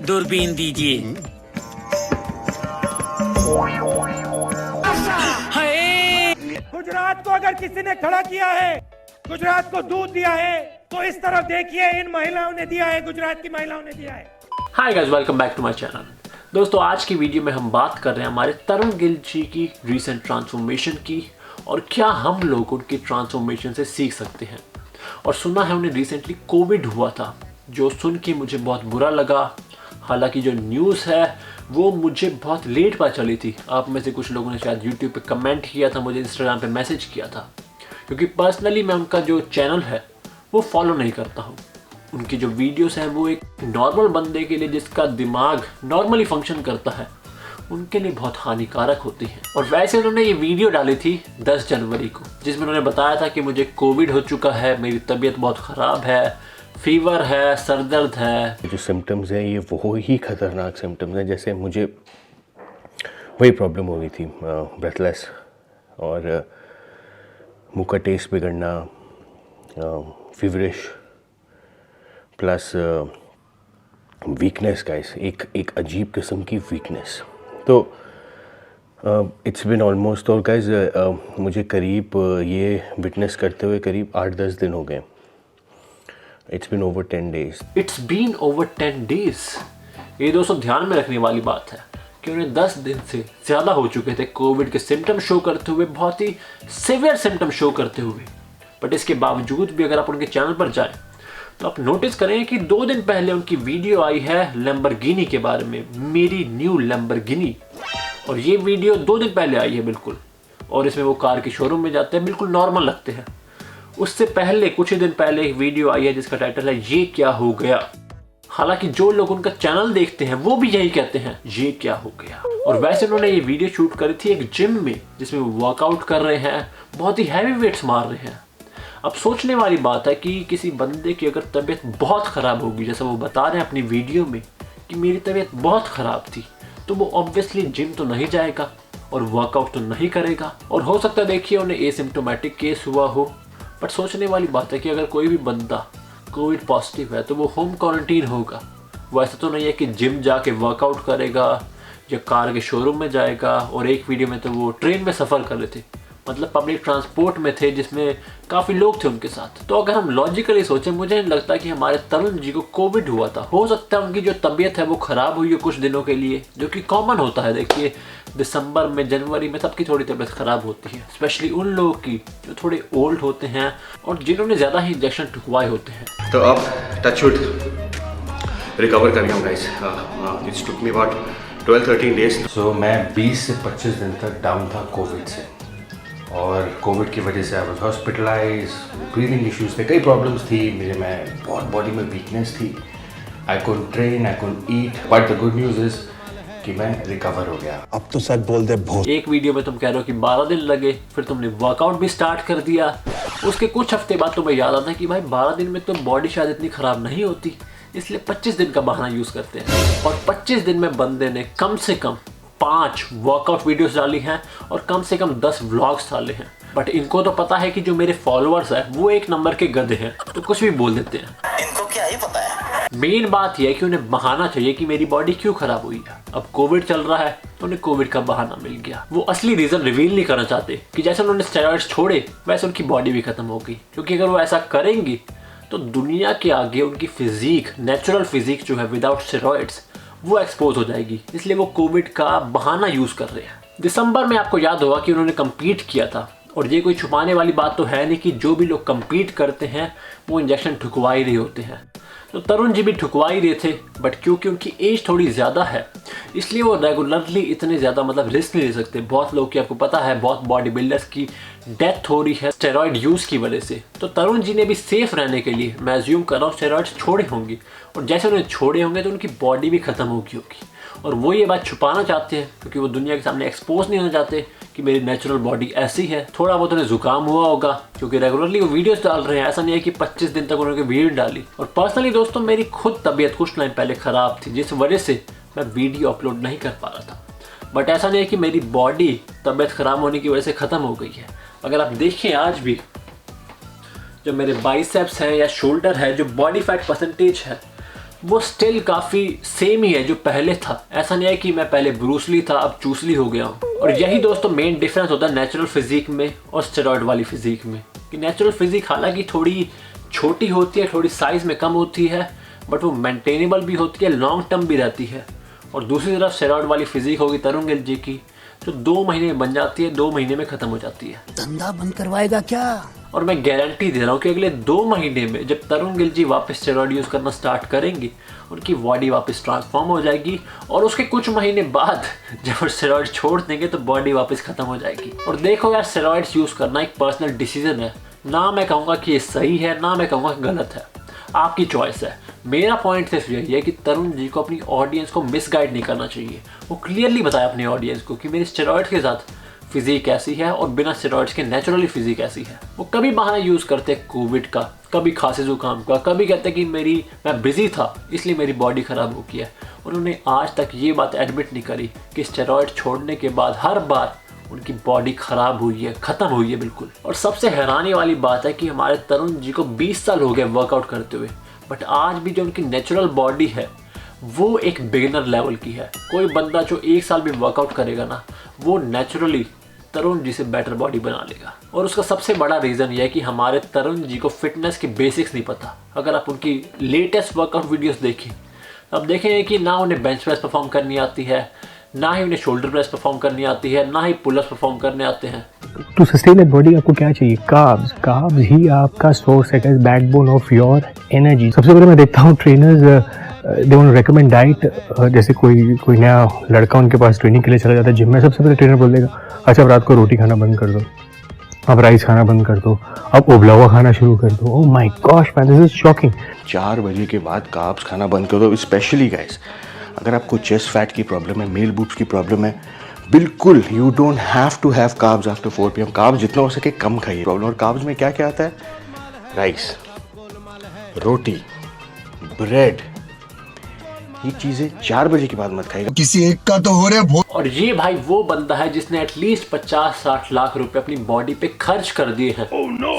दूरबीन दीजिए। गुजरात को अगर किसी ने खड़ा किया है, गुजरात को दूध दिया है, तो इस तरफ देखिए, इन महिलाओं ने दिया है, गुजरात की महिलाओं ने दिया है। Hi guys, welcome back to my channel. दोस्तों, आज की वीडियो में हम बात कर रहे हैं हमारे तरुण गिल जी की रीसेंट ट्रांसफॉर्मेशन की और क्या हम लोग उनकी ट्रांसफॉर्मेशन से सीख सकते हैं। और सुना है उन्हें रिसेंटली कोविड हुआ था, जो सुन के मुझे बहुत बुरा लगा। हालांकि जो न्यूज़ है वो मुझे बहुत लेट पता चली थी। आप में से कुछ लोगों ने शायद यूट्यूब पे कमेंट किया था, मुझे इंस्टाग्राम पे मैसेज किया था, क्योंकि पर्सनली मैं उनका जो चैनल है वो फॉलो नहीं करता हूँ। उनकी जो वीडियोस हैं वो एक नॉर्मल बंदे के लिए, जिसका दिमाग नॉर्मली फंक्शन करता है, उनके लिए बहुत हानिकारक होती है। और वैसे उन्होंने ये वीडियो डाली थी 10 जनवरी को, जिसमें उन्होंने बताया था कि मुझे कोविड हो चुका है, मेरी तबीयत बहुत ख़राब है, फीवर है, सर दर्द है। जो सिम्टम्स हैं ये वो ही ख़तरनाक सिम्टम्स हैं। जैसे मुझे वही प्रॉब्लम हो गई थी, ब्रेथलेस और मुँह का टेस्ट बिगड़ना, फीवरिश प्लस वीकनेस गाइस, एक अजीब किस्म की वीकनेस। तो इट्स बिन ऑलमोस्ट, और गाइस मुझे करीब ये विटनेस करते हुए करीब 8-10 दिन हो गए। It's been over 10 days. It's been over 10 days. ये दोस्तों ध्यान में रखने वाली बात है कि उन्हें 10 दिन से ज़्यादा हो चुके थे कोविड के सिम्टम शो करते हुए, बहुत ही सीवियर सिम्टम शो करते हुए। बट इसके बावजूद भी अगर आप उनके चैनल पर जाएं तो आप नोटिस करें कि 2 दिन पहले उनकी वीडियो आई है लैम्बोर्गिनी के बारे में, मेरी न्यू लैम्बोर्गिनी। और ये वीडियो 2 दिन पहले आई है बिल्कुल, और इसमें वो कार के शोरूम में जाते हैं, बिल्कुल नॉर्मल लगते हैं। उससे पहले कुछ ही दिन पहले एक वीडियो आई है जिसका टाइटल है ये क्या हो गया। हालांकि जो लोग उनका चैनल देखते हैं वो भी यही कहते हैं, ये क्या हो गया। और वैसे उन्होंने ये वीडियो शूट करी थी एक जिम में, जिसमें वो वर्कआउट कर रहे हैं, बहुत ही हैवी वेट्स मार रहे हैं। अब सोचने वाली बात है कि किसी बंदे की अगर तबीयत बहुत ख़राब होगी, जैसा वो बता रहे हैं अपनी वीडियो में कि मेरी तबीयत बहुत ख़राब थी, तो वो ऑब्वियसली जिम तो नहीं जाएगा और वर्कआउट तो नहीं करेगा। और हो सकता है देखिए उन्हें एसिम्प्टोमेटिक केस हुआ हो। बट सोचने वाली बात है कि अगर कोई भी बंदा कोविड पॉजिटिव है तो वो होम क्वारंटीन होगा। वो ऐसा तो नहीं है कि जिम जाके वर्कआउट करेगा या कार के शोरूम में जाएगा। और एक वीडियो में तो वो ट्रेन में सफ़र कर रहे थे, मतलब पब्लिक ट्रांसपोर्ट में थे, जिसमें काफ़ी लोग थे उनके साथ। तो अगर हम लॉजिकली सोचें, मुझे नहीं लगता कि हमारे तरुण जी को कोविड हुआ था। हो सकता है उनकी जो तबीयत है वो ख़राब हुई है कुछ दिनों के लिए, जो कि कॉमन होता है। देखिए दिसंबर में, जनवरी में सबकी थोड़ी तबीयत ख़राब होती है, स्पेशली उन लोगों की जो थोड़े ओल्ड होते हैं और जिन्होंने ज़्यादा ही इंजेक्शन ठुकवाए होते हैं। तो अब टचवुड रिकवर कर गया हूँ guys. It's took me about 12-13 days. सो मैं 20 से 25 दिन तक डाउन था कोविड से, और कोविड की वजह से I was hospitalise, breathing issues थे, कई प्रॉब्लम्स थी मेरे में, बहुत बॉडी में वीकनेस थी। I couldn't train, I couldn't eat, but the good news is कि मैं रिकवर हो गया। अब तो सच बोल दे भोस। एक वीडियो में तुम कह रहे हो कि 12 दिन लगे, फिर तुमने वर्कआउट भी स्टार्ट कर दिया। उसके कुछ हफ्ते बाद तुम्हें याद आता है कि भाई 12 दिन में तो बॉडी शायद इतनी ख़राब नहीं होती, इसलिए 25 दिन का बहाना यूज़ करते हैं। और 25 दिन में बंदे ने कम से कम 5 वर्कआउट वीडियोस डाली हैं और कम से कम 10 व्लॉग्स डाले हैं। बट इनको तो पता है कि जो मेरे फॉलोअर्स हैं वो एक नंबर के गधे हैं, तो कुछ भी बोल देते हैं। इनको क्या ही पता है। मेन बात यह है कि उन्हें बहाना चाहिए कि मेरी बॉडी क्यों खराब हुई है। अब कोविड चल रहा है तो उन्हें कोविड का बहाना मिल गया। वो असली रीजन रिवील नहीं करना चाहते कि जैसे उन्होंने स्टेरॉइड्स छोड़े वैसे उनकी बॉडी भी खत्म हो गई, क्योंकि अगर वो ऐसा करेंगी तो दुनिया के आगे उनकी फिजिक, नेचुरल फिजिक जो है विदाउट स्टेरॉइड्स, वो एक्सपोज हो जाएगी। इसलिए वो कोविड का बहाना यूज कर रहे हैं। दिसंबर में आपको याद होगा कि उन्होंने कम्पीट किया था, और ये कोई छुपाने वाली बात तो है नहीं कि जो भी लोग कम्पीट करते हैं वो इंजेक्शन ठुकवा ही रहे होते हैं। तो तरुण जी भी ठुकवा ही रहे थे, बट क्योंकि उनकी एज थोड़ी ज़्यादा है इसलिए वो रेगुलरली इतने ज़्यादा मतलब रिस्क नहीं ले सकते। बहुत लोग की आपको पता है, बहुत बॉडी बिल्डर्स की डेथ हो रही है स्टेरॉइड यूज़ की वजह से। तो तरुण जी ने भी सेफ रहने के लिए, मैं अज्यूम कर रहा हूँ, स्टेरॉइड्स छोड़े होंगे, और जैसे उन्हें छोड़े होंगे तो उनकी बॉडी भी ख़त्म होगी। और वो ये बात छुपाना चाहते हैं क्योंकि वो दुनिया के सामने एक्सपोज नहीं होना चाहते कि मेरी नेचुरल बॉडी ऐसी है। थोड़ा बहुत उन्हें जुकाम हुआ होगा क्योंकि रेगुलरली वो वीडियोस डाल रहे हैं, ऐसा नहीं है कि 25 दिन तक उन्होंने वीडियो डाली। और पर्सनली दोस्तों, मेरी खुद तबीयत कुछ टाइम पहले ख़राब थी, जिस वजह से मैं वीडियो अपलोड नहीं कर पा रहा था। बट ऐसा नहीं है कि मेरी बॉडी तबीयत ख़राब होने की वजह से ख़त्म हो गई है। अगर आप देखें आज भी जो मेरे बाइसेप्स हैं या शोल्डर है, जो बॉडी फैट परसेंटेज है वो स्टिल काफ़ी सेम ही है जो पहले था। ऐसा नहीं है कि मैं पहले ब्रूसली था अब चूसली हो गया हूँ। और यही दोस्तों मेन डिफरेंस होता है नेचुरल फिजिक में और स्टेरॉइड वाली फिजिक में, कि नेचुरल फिजिक हालांकि थोड़ी छोटी होती है, थोड़ी साइज़ में कम होती है, बट वो मेंटेनेबल भी होती है, लॉन्ग टर्म भी रहती है। और दूसरी तरफ स्टेरॉइड वाली फिजिक होगी तरुण गिल जी की, जो 2 महीने में बन जाती है, 2 महीने में ख़त्म हो जाती है। धंधा बंद करवाएगा क्या? और मैं गारंटी दे रहा हूँ कि अगले 2 महीने में जब तरुण गिल जी वापस स्टेरॉइड यूज़ करना स्टार्ट करेंगी, उनकी बॉडी वापस ट्रांसफॉर्म हो जाएगी। और उसके कुछ महीने बाद जब वो स्टेरॉइड छोड़ देंगे तो बॉडी वापस ख़त्म हो जाएगी। और देखो यार, स्टेरॉइड्स यूज़ करना एक पर्सनल डिसीजन है। ना मैं कहूँगा कि ये सही है, ना मैं कहूँगा कि गलत है, आपकी चॉइस है। मेरा पॉइंट सिर्फ यही है कि तरुण जी को अपनी ऑडियंस को मिसगाइड नहीं करना चाहिए। वो क्लियरली बताया अपनी ऑडियंस को कि मेरी स्टेरॉइड्स के साथ फिजिक कैसी है और बिना स्टेरॉइड्स के नेचुरली फिजिक कैसी है। वो कभी बहाना यूज़ करते हैं कोविड का, कभी खांसी जुकाम का, कभी कहते हैं कि मैं बिजी था इसलिए मेरी बॉडी ख़राब हो गई है। उन्होंने आज तक ये बात एडमिट नहीं करी कि स्टेरॉइड छोड़ने के बाद हर बार उनकी बॉडी ख़राब हुई है, ख़त्म हुई है बिल्कुल। और सबसे हैरानी वाली बात है कि हमारे तरुण जी को 20 साल हो गए वर्कआउट करते हुए, बट आज भी जो उनकी नेचुरल बॉडी है वो एक बिगिनर लेवल की है। कोई बंदा जो 1 साल भी वर्कआउट करेगा ना, वो नेचुरली तरुण जी से बेटर बॉडी बना लेगा। और उसका सबसे बड़ा रीज़न ये है कि हमारे तरुण जी को फिटनेस की बेसिक्स नहीं पता। अगर आप उनकी लेटेस्ट वर्कआउट वीडियोस देखें, अब देखेंगे कि ना उन्हें बेंच प्रेस परफॉर्म करनी आती है, ना ही उन्हें शोल्डर प्रेस परफॉर्म करनी आती है, ना ही पुलअप्स परफॉर्म करने आते हैं। टू सस्टेन दैट बॉडी आपको क्या चाहिए? कार्ब्स ही आपका सोर्स है, बैकबोन ऑफ योर एनर्जी। सबसे पहले मैं देखता हूँ trainers they want to recommend diet. जैसे कोई नया लड़का उनके पास ट्रेनिंग के लिए चला जाता है जिम में, सबसे पहले ट्रेनर बोल देगा अच्छा अब रात को रोटी खाना बंद कर दो, अब राइस खाना बंद कर दो, अब उबला हुआ खाना शुरू कर दो। Oh my gosh man, this is shocking. 4 बजे के बाद कार्ब्स खाना बंद कर दो। स्पेशली गाइस, अगर आपको चेस्ट फैट की प्रॉब्लम है, मेल बूब्स की प्रॉब्लम है, बिल्कुल you don't have to have carbs after 4 PM। Carbs जितना हो सके कम खाइए। प्रॉब्लम, और कार्ब्स में क्या क्या आता है? राइस, रोटी, ब्रेड, ये चीज़ें 4 बजे के बाद मत खाइएगा। किसी एक का तो हो रहा है। और ये भाई वो बंदा है जिसने एटलीस्ट 50-60 लाख रुपए अपनी बॉडी पे खर्च कर दिए हैं,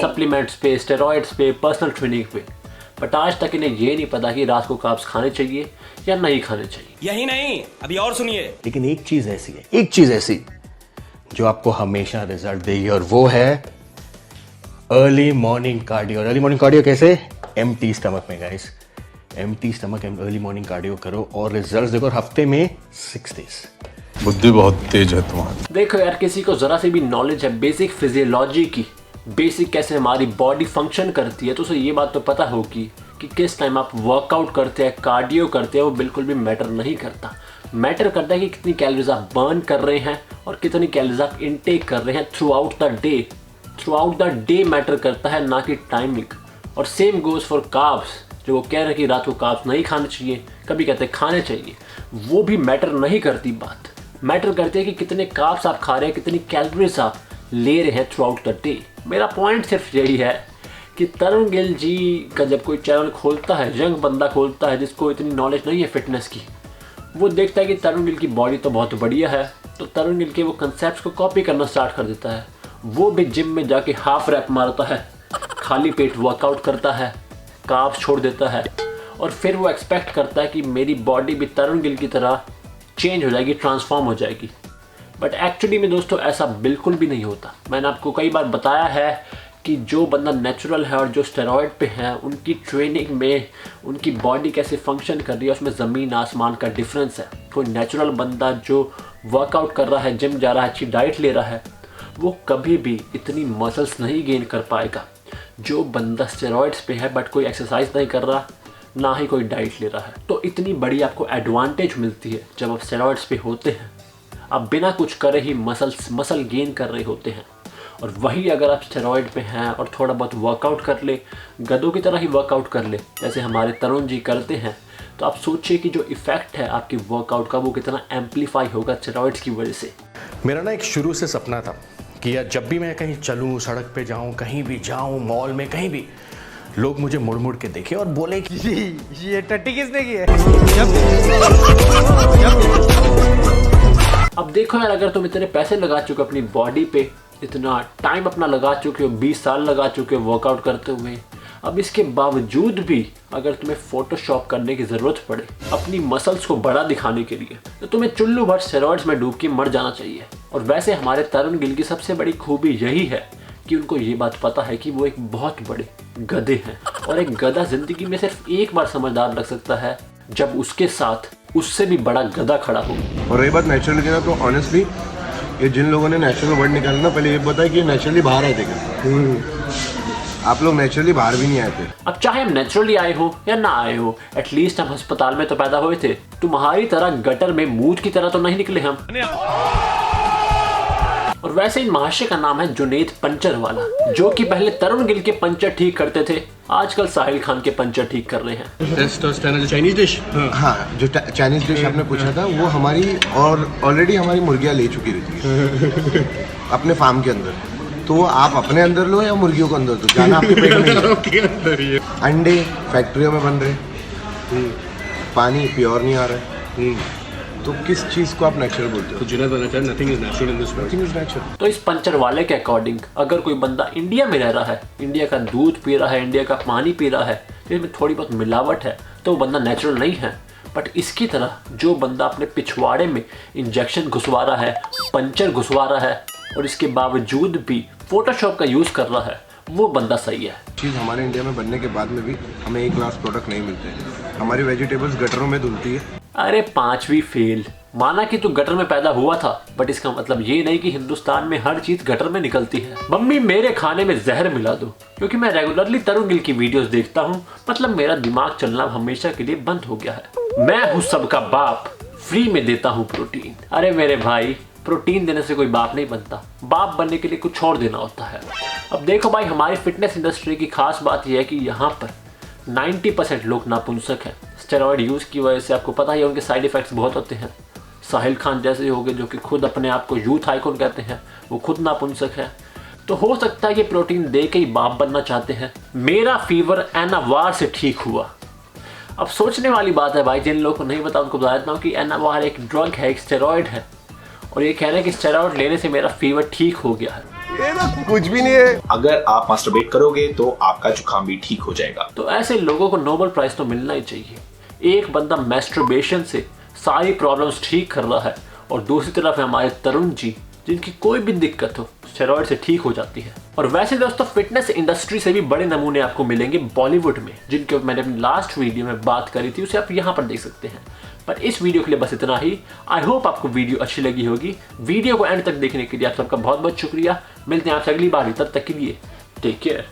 सप्लीमेंट्स पे, स्टेरॉइड्स पे, पर्सनल ट्रेनिंग पे। बट आज तक इन्हें ये नहीं पता कि रात को कार्ब्स खाने चाहिए या नहीं खाने चाहिए। यही नहीं, अभी और सुनिए। लेकिन एक चीज़ ऐसी है, एक चीज़ ऐसी जो आपको हमेशा रिजल्ट देगी, और वो है early morning cardio. Early morning cardio कैसे? एम्प्टी स्टमक में guys, empty stomach early morning cardio करो और रिजल्ट्स देखो हफ्ते में 6 days। बुद्धि बहुत तेज है तुम्हारी। देखो यार, किसी को जरा सी भी नॉलेज है बेसिक फिजियोलॉजी की, बेसिक कैसे हमारी बॉडी फंक्शन करती है, तो उसे ये बात तो पता होगी कि किस टाइम आप वर्कआउट करते हैं, कार्डियो करते हैं, वो बिल्कुल भी मैटर नहीं करता। मैटर करता है कि कितनी कैलोरीज आप बर्न कर रहे हैं और कितनी कैलोरीज आप इनटेक कर रहे हैं through out the day. Through out the day matter करता है, ना कि टाइमिंग। और सेम गोज फॉर कार्ब्स, जो वो कह रहे हैं कि रात को कार्ब्स नहीं खाने चाहिए, कभी कहते हैं खाने चाहिए, वो भी मैटर नहीं करती बात। मैटर करती है कि कितने कार्ब्स आप खा रहे हैं, कितनी कैलोरीज आप ले रहे हैं थ्रू आउट द डे। मेरा पॉइंट सिर्फ यही है कि तरुण गिल जी का जब कोई चैनल खोलता है, यंग बंदा खोलता है जिसको इतनी नॉलेज नहीं है फिटनेस की, वो देखता है कि तरुण गिल की बॉडी तो बहुत बढ़िया है, तो तरुण गिल के वो कंसेप्ट को कॉपी करना स्टार्ट कर देता है। वो भी जिम में जाके हाफ रैप मारता है, खाली पेट वर्कआउट करता है, कार्ब्स छोड़ देता है, और फिर वो एक्सपेक्ट करता है कि मेरी बॉडी भी तरुण गिल की तरह चेंज हो जाएगी, ट्रांसफॉर्म हो जाएगी। बट एक्चुअली में दोस्तों ऐसा बिल्कुल भी नहीं होता। मैंने आपको कई बार बताया है कि जो बंदा नेचुरल है और जो स्टेरॉइड पे है, उनकी ट्रेनिंग में उनकी बॉडी कैसे फंक्शन कर रही है, उसमें ज़मीन आसमान का डिफरेंस है। कोई नेचुरल बंदा जो वर्कआउट कर रहा है, जिम जा रहा है, अच्छी डाइट ले रहा है, वो कभी भी इतनी मसल्स नहीं गेन कर पाएगा। जो बंदा स्टेरॉइड्स पे है बट कोई एक्सरसाइज नहीं कर रहा, ना ही कोई डाइट ले रहा है, तो इतनी बड़ी आपको एडवांटेज मिलती है जब आप स्टेरॉइड्स पे होते हैं। आप बिना कुछ करे ही मसल गेन कर रहे होते हैं। और वही अगर आप स्टेरॉइड पे हैं और थोड़ा बहुत वर्कआउट कर ले, गधों की तरह ही वर्कआउट कर ले जैसे हमारे तरुण जी करते हैं, तो आप सोचिए कि जो इफ़ेक्ट है आपकी वर्कआउट का वो कितना एम्पलीफाई होगा स्टेरॉइड्स की वजह से। मेरा ना एक शुरू से सपना था कि यार जब भी मैं कहीं चलूँ, सड़क पे जाऊँ, कहीं भी जाऊँ, मॉल में कहीं भी, लोग मुझे मुड़ मुड़ के देखें और बोले कि ये टट्टी किसने की है? अब देखो यार, अगर तुम इतने पैसे लगा चुके अपनी बॉडी पे, इतना टाइम अपना लगा चुके हो, 20 साल लगा चुके हो वर्कआउट करते हुए, अब इसके बावजूद भी अगर तुम्हें फोटोशॉप करने की ज़रूरत पड़े अपनी मसल्स को बड़ा दिखाने के लिए, तो तुम्हें चुल्लू भर स्टेरॉइड्स में डूब के मर जाना चाहिए। और वैसे हमारे तरुण गिल की सबसे बड़ी खूबी यही है कि उनको ये बात पता है कि वो एक बहुत बड़े गधे हैं, और एक गधा ज़िंदगी में सिर्फ एक बार समझदार लग सकता है जब उसके साथ उससे भी बड़ा गधा खड़ा हो। और रही बात नेचुरल की ना, तो ऑनेस्टली ये जिन लोगों ने नेचुरल वर्ड निकाला ना, पहले ये बताया कि ये नेचुरली बाहर आए थे क्या? आप लोग नेचुरली बाहर भी नहीं आए थे। अब चाहे हम नेचुरली आए हो या ना आए हो, एटलीस्ट हम अस्पताल में तो पैदा हुए थे। तुम्हारी तरह गटर में मूत की तरह तो नहीं निकले हम। और वैसे इन महाशय का नाम है जुनैद पंचरवाला, जो कि पहले तरुण गिल के पंचर ठीक करते थे, आजकल साहिल खान के पंचर ठीक कर रहे हैं। चाइनीज डिश, हाँ, जो चाइनीज डिश आपने पूछा था वो हमारी और ऑलरेडी हमारी मुर्गियाँ ले चुकी रहती है अपने फार्म के अंदर। तो वो आप अपने अंदर लो या मुर्गियों को अंदर दो, जाना आपके पेट में अंदर ही है। अंडे फैक्ट्रियों में बन रहे, पानी प्योर नहीं आ रहा है, तो किस चीज को आप नेचुरल बोलते हो? तो जिन्हें बताना चाहिए nothing is natural in this world, nothing is natural. तो इस पंचर वाले के अकॉर्डिंग अगर कोई बंदा इंडिया में रह रहा है, इंडिया का दूध पी रहा है, इंडिया का पानी पी रहा है, जिसमें थोड़ी बहुत मिलावट है, तो वो बंदा नेचुरल नहीं है। बट इसकी तरह जो बंदा अपने पिछवाड़े में इंजेक्शन घुसवा रहा है, पंचर घुसवा रहा है, और इसके बावजूद भी फोटोशॉप का यूज कर रहा है, वो बंदा सही है। चीज़ हमारे इंडिया में बनने के बाद में भी हमें एक क्लास प्रोडक्ट नहीं मिलते हैं। हमारी वेजिटेबल्स गटरों में धुलती है। अरे 5वीं फेल, माना कि तू गटर में पैदा हुआ था, बट इसका मतलब ये नहीं कि हिंदुस्तान में हर चीज गटर में निकलती है। मम्मी मेरे खाने में जहर मिला दो, क्योंकि मैं रेगुलरली तरुण गिल की वीडियोस देखता हूँ, मतलब मेरा दिमाग चलना हमेशा के लिए बंद हो गया है। मैं हूँ सबका बाप, फ्री में देता हूँ प्रोटीन। अरे मेरे भाई, प्रोटीन देने से कोई बाप नहीं बनता, बाप बनने के लिए कुछ और देना होता है। अब देखो भाई, हमारी फिटनेस इंडस्ट्री की खास बात यह है कि यहाँ पर 90% लोग नापुंसक हैं। स्टेरॉइड यूज़ की वजह से आपको पता ही है उनके साइड इफ़ेक्ट्स बहुत होते हैं। साहिल खान जैसे हो गए जो कि खुद अपने आप को यूथ आइकॉन कहते हैं, वो खुद नापुंसक है। तो हो सकता है ये प्रोटीन दे के ही बाप बनना चाहते हैं। मेरा फीवर एनावार से ठीक हुआ। अब सोचने वाली बात है भाई, जिन लोगों को नहीं पता उनको बता देता हूँ कि एनावार एक ड्रग है, एक स्टेरॉइड है, और ये कह रहे हैं कि स्टेरॉइड लेने से मेरा फीवर ठीक हो गया है। ये ना कुछ भी नहीं है। अगर आप मास्टरबेट करोगे तो आपका जुकाम भी ठीक हो जाएगा। तो ऐसे लोगों को नोबेल प्राइज तो मिलना ही चाहिए। एक बंदा मैस्टरबेशन से सारी प्रॉब्लम्स ठीक कर रहा है, और दूसरी तरफ है हमारे तरुण जी, जिनकी कोई भी दिक्कत हो स्टेरॉइड से ठीक हो जाती है। और वैसे दोस्तों, फिटनेस इंडस्ट्री से भी बड़े नमूने आपको मिलेंगे बॉलीवुड में, जिनके मैंने अपनी लास्ट वीडियो में बात करी थी, उसे आप यहाँ पर देख सकते हैं। पर इस वीडियो के लिए बस इतना ही। आई होप आपको वीडियो अच्छी लगी होगी। वीडियो को एंड तक देखने के लिए आप सबका बहुत बहुत शुक्रिया। मिलते हैं आपसे अगली बार, तब तक के लिए टेक केयर।